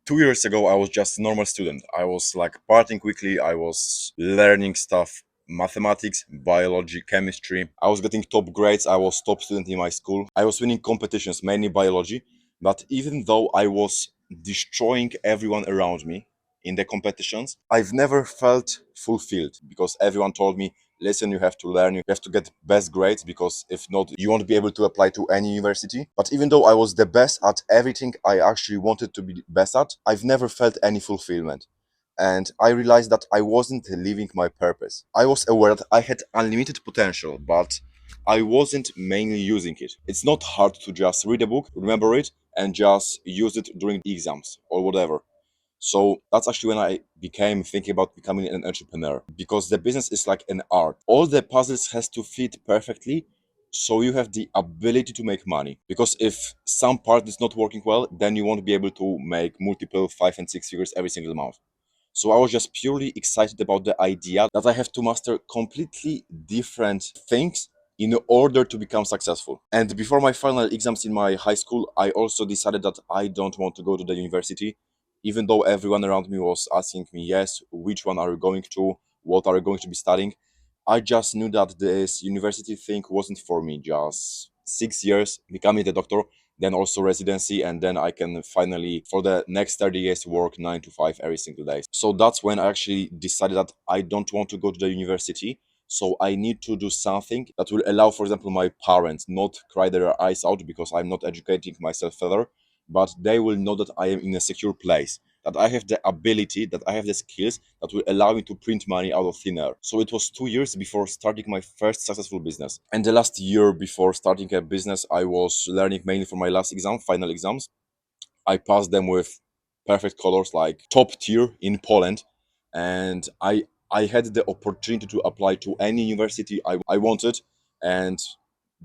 2 years ago, I was just a normal student. I was like partying quickly. I was learning stuff, mathematics, biology, chemistry. I was getting top grades. I was top student in my school. I was winning competitions, mainly biology. But even though I was destroying everyone around me in the competitions, I've never felt fulfilled because everyone told me, listen, you have to learn, you have to get best grades because if not, you won't be able to apply to any university. But even though I was the best at everything I actually wanted to be best at, I've never felt any fulfillment. And I realized that I wasn't living my purpose. I was aware that I had unlimited potential, but I wasn't mainly using it. It's not hard to just read a book, remember it, and just use it during exams or whatever. So that's actually when I became thinking about becoming an entrepreneur because the business is like an art. All the puzzles has to fit perfectly so you have the ability to make money. Because if some part is not working well, then you won't be able to make multiple 5 and 6 figures every single month. So I was just purely excited about the idea that I have to master completely different things in order to become successful. And before my final exams in my high school, I also decided that I don't want to go to the university, even though everyone around me was asking me, yes, which one are you going to? What are you going to be studying? I just knew that this university thing wasn't for me. Just 6 years becoming a doctor, then also residency, and then I can finally, for the next 30 years, work 9 to 5 every single day. So that's when I actually decided that I don't want to go to the university. So I need to do something that will allow, for example, my parents not cry their eyes out because I'm not educating myself further, but they will know that I am in a secure place, that I have the ability, that I have the skills that will allow me to print money out of thin air. So it was 2 years before starting my first successful business. And the last year before starting a business, I was learning mainly for my last exam, final exams. I passed them with perfect colors, like top tier in Poland. And I had the opportunity to apply to any university I wanted. And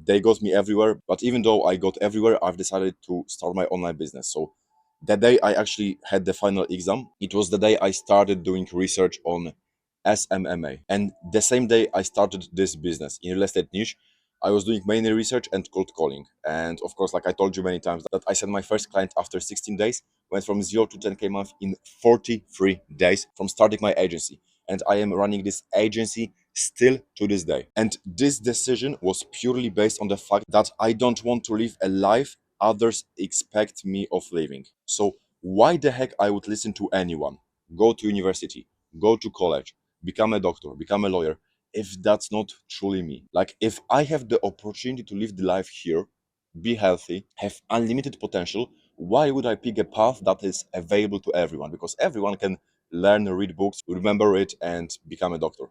they got me everywhere. But even though I got everywhere, I've decided to start my online business. So the day I actually had the final exam, it was the day I started doing research on SMMA. And the same day I started this business in real estate niche, I was doing mainly research and cold calling. And of course, like I told you many times, that I sent my first client after 16 days, went from 0 to 10K a month in 43 days from starting my agency. And I am running this agency still to this day. And this decision was purely based on the fact that I don't want to live a life others expect me of living. So why the heck I would listen to anyone? Go to university, go to college, become a doctor, become a lawyer, if that's not truly me. Like if I have the opportunity to live the life here, be healthy, have unlimited potential, why would I pick a path that is available to everyone? Because everyone can learn, read books, remember it, and become a doctor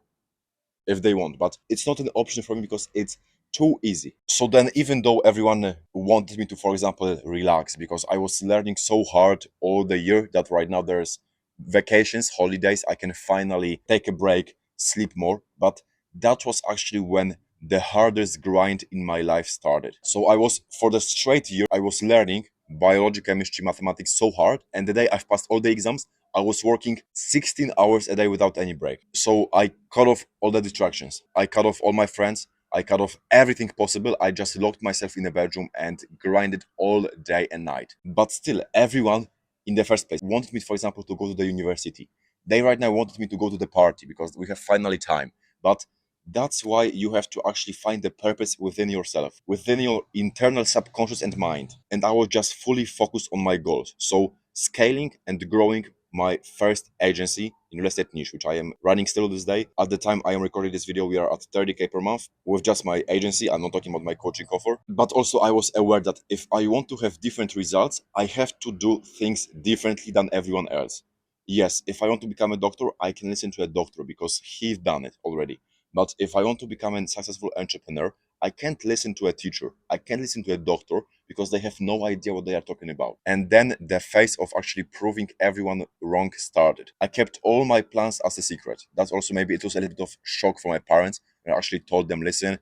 if they want. But it's not an option for me because it's too easy. So then, even though everyone wanted me to, for example, relax because I was learning so hard all the year that right now there's vacations, holidays, I can finally take a break, sleep more. But that was actually when the hardest grind in my life started. So I was, for the straight year, I was learning biology, chemistry, mathematics so hard. And the day I've passed all the exams, I was working 16 hours a day without any break. So I cut off all the distractions. I cut off all my friends. I cut off everything possible. I just locked myself in a bedroom and grinded all day and night. But still, everyone in the first place wanted me, for example, to go to the university. They right now wanted me to go to the party because we have finally time. But that's why you have to actually find the purpose within yourself, within your internal subconscious and mind. And I was just fully focused on my goals. So scaling and growing my first agency in real estate niche, which I am running still this day. At the time I am recording this video, we are at 30K per month with just my agency. I'm not talking about my coaching offer. But also I was aware that if I want to have different results, I have to do things differently than everyone else. Yes, if I want to become a doctor, I can listen to a doctor because he's done it already. But if I want to become a successful entrepreneur, I can't listen to a teacher. I can't listen to a doctor because they have no idea what they are talking about. And then the phase of actually proving everyone wrong started. I kept all my plans as a secret. That's also, maybe it was a little bit of shock for my parents. I actually told them, listen,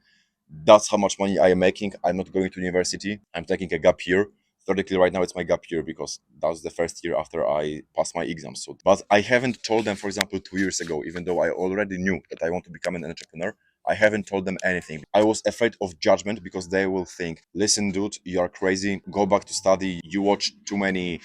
that's how much money I am making. I'm not going to university. I'm taking a gap year. Theoretically, right now it's my gap year because that was the first year after I passed my exams. So, but I haven't told them, for example, 2 years ago, even though I already knew that I want to become an entrepreneur, I haven't told them anything. I was afraid of judgment because they will think, listen, dude, you are crazy. Go back to study. You watch too many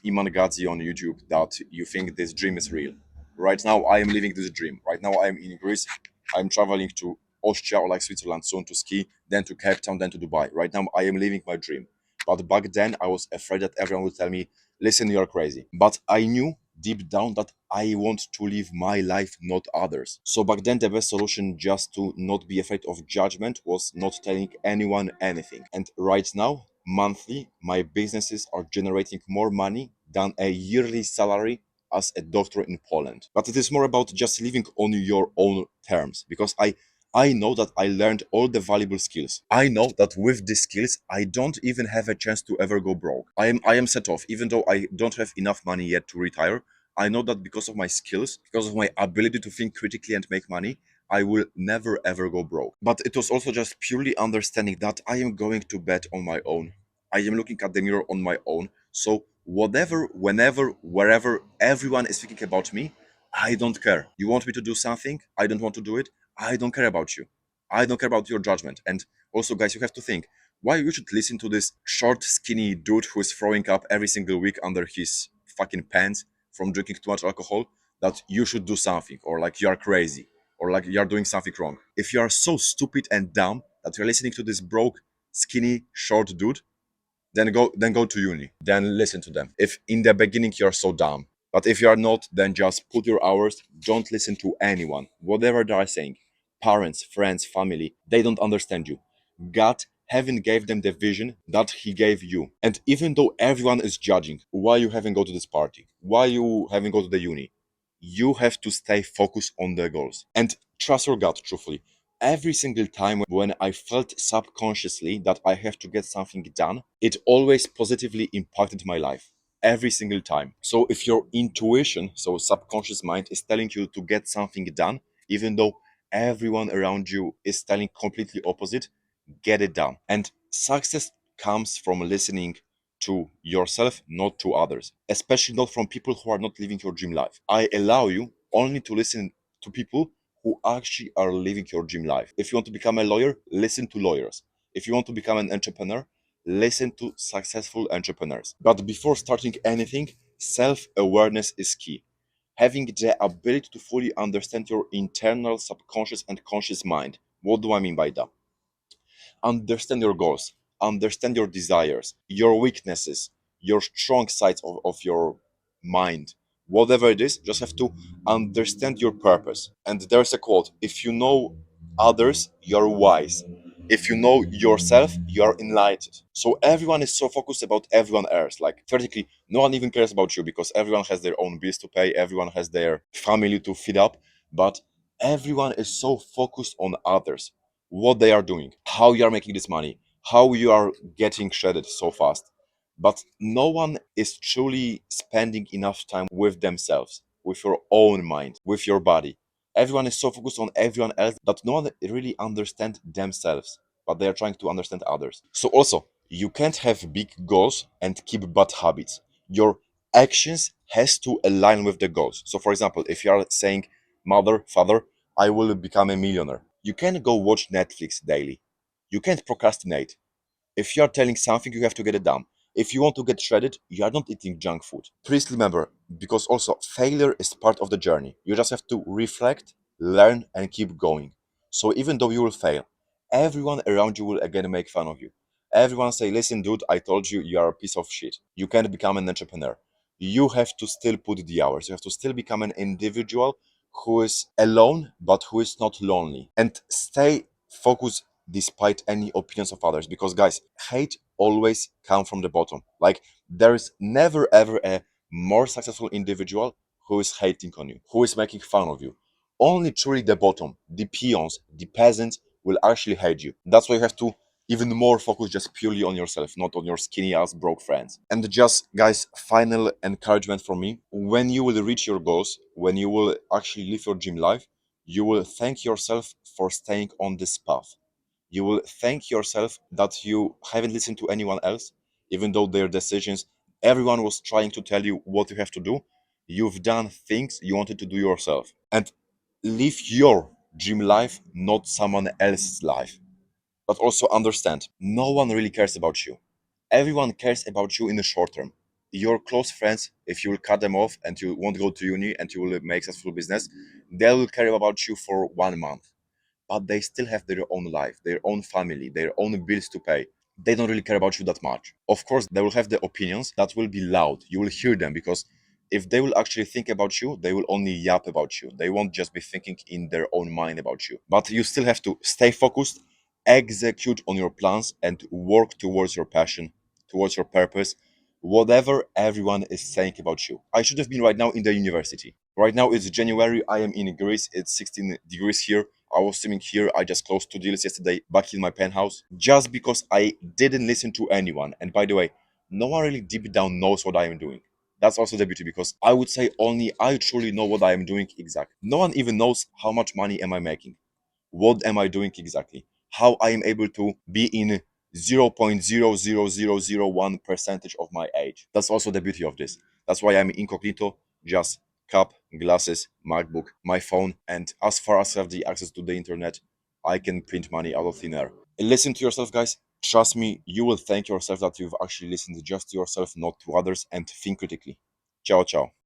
Iman Gadzhi on YouTube that you think this dream is real. Right now, I am living this dream. Right now, I am in Greece. I'm traveling to Austria or like Switzerland soon to ski, then to Cape Town, then to Dubai. Right now, I am living my dream. But back then, I was afraid that everyone would tell me, listen, you're crazy. But I knew deep down that I want to live my life, not others. So back then, the best solution just to not be afraid of judgment was not telling anyone anything. And right now, monthly, my businesses are generating more money than a yearly salary as a doctor in Poland. But it is more about just living on your own terms because I know that I learned all the valuable skills. I know that with these skills, I don't even have a chance to ever go broke. I am set off, even though I don't have enough money yet to retire. I know that because of my skills, because of my ability to think critically and make money, I will never ever go broke. But it was also just purely understanding that I am going to bed on my own. I am looking at the mirror on my own. So whatever, whenever, wherever everyone is thinking about me, I don't care. You want me to do something? I don't want to do it. I don't care about you. I don't care about your judgment. And also, guys, you have to think why you should listen to this short, skinny dude who is throwing up every single week under his fucking pants from drinking too much alcohol, that you should do something, or like you are crazy, or like you are doing something wrong. If you are so stupid and dumb that you're listening to this broke, skinny, short dude, then go to uni. Then listen to them. If in the beginning you're so dumb, but if you are not, then just put your hours. Don't listen to anyone, whatever they are saying. Parents, friends, family, they don't understand you. God haven't gave them the vision that He gave you. And even though everyone is judging, why you haven't go to this party, why you haven't go to the uni, you have to stay focused on the goals and trust your gut. Truthfully, every single time when I felt subconsciously that I have to get something done, it always positively impacted my life. Every single time. So if your intuition, so subconscious mind, is telling you to get something done, even though everyone around you is telling completely opposite, get it done. And success comes from listening to yourself, not to others, especially not from people who are not living your dream life. I allow you only to listen to people who actually are living your dream life. If you want to become a lawyer, listen to lawyers. If you want to become an entrepreneur, listen to successful entrepreneurs. But before starting anything, self awareness is key. Having the ability to fully understand your internal, subconscious, and conscious mind. What do I mean by that? Understand your goals, understand your desires, your weaknesses, your strong sides of your mind. Whatever it is, just have to understand your purpose. And there's a quote: if you know others, you're wise. If you know yourself, you're enlightened. So everyone is so focused about everyone else. Like theoretically, no one even cares about you because everyone has their own bills to pay, everyone has their family to feed up. But everyone is so focused on others, what they are doing, how you are making this money, how you are getting shredded so fast. But no one is truly spending enough time with themselves, with your own mind, with your body. Everyone is so focused on everyone else that no one really understands themselves, but they are trying to understand others. So also, you can't have big goals and keep bad habits. Your actions has to align with the goals. So for example, if you are saying, mother, father, I will become a millionaire. You can't go watch Netflix daily. You can't procrastinate. If you are telling something, you have to get it done. If you want to get shredded, you are not eating junk food. Please remember, because also failure is part of the journey. You just have to reflect, learn, and keep going. So even though you will fail, everyone around you will again make fun of you. Everyone say, listen, dude, I told you you are a piece of shit. You can't become an entrepreneur. You have to still put the hours. You have to still become an individual who is alone, but who is not lonely. And stay focused despite any opinions of others, because guys, hate always come from the bottom. Like there is never ever a more successful individual who is hating on you, who is making fun of you. Only truly the bottom, the peons, the peasants will actually hate you. That's why you have to even more focus just purely on yourself, not on your skinny ass broke friends. And just guys, final encouragement from me: when you will reach your goals, when you will actually live your dream life, you will thank yourself for staying on this path. You will thank yourself that you haven't listened to anyone else, even though their decisions, everyone was trying to tell you what you have to do. You've done things you wanted to do yourself. And live your dream life, not someone else's life. But also understand, no one really cares about you. Everyone cares about you in the short term. your close friends, if you will cut them off and you won't go to uni and you will make successful business, they will care about you for 1 month, but they still have their own life, their own family, their own bills to pay. They don't really care about you that much. Of course, they will have the opinions that will be loud. You will hear them because if they will actually think about you, they will only yap about you. They won't just be thinking in their own mind about you. But you still have to stay focused, execute on your plans, and work towards your passion, towards your purpose, whatever everyone is saying about you. I should have been right now in the university. Right now it's January. I am in Greece. It's 16 degrees here. I was swimming here. I just closed 2 deals yesterday back in my penthouse just because I didn't listen to anyone. And by the way, no one really deep down knows what I am doing. That's also the beauty because I would say only I truly know what I am doing exactly. No one even knows how much money am I making. What am I doing exactly? How I am able to be in 0.00001 percentage of my age. That's also the beauty of this. That's why I'm incognito, just cup, glasses, MacBook, my phone, and as far as I have the access to the internet, I can print money out of thin air. Listen to yourself, guys. Trust me, you will thank yourself that you've actually listened just to yourself, not to others, and think critically. Ciao, ciao.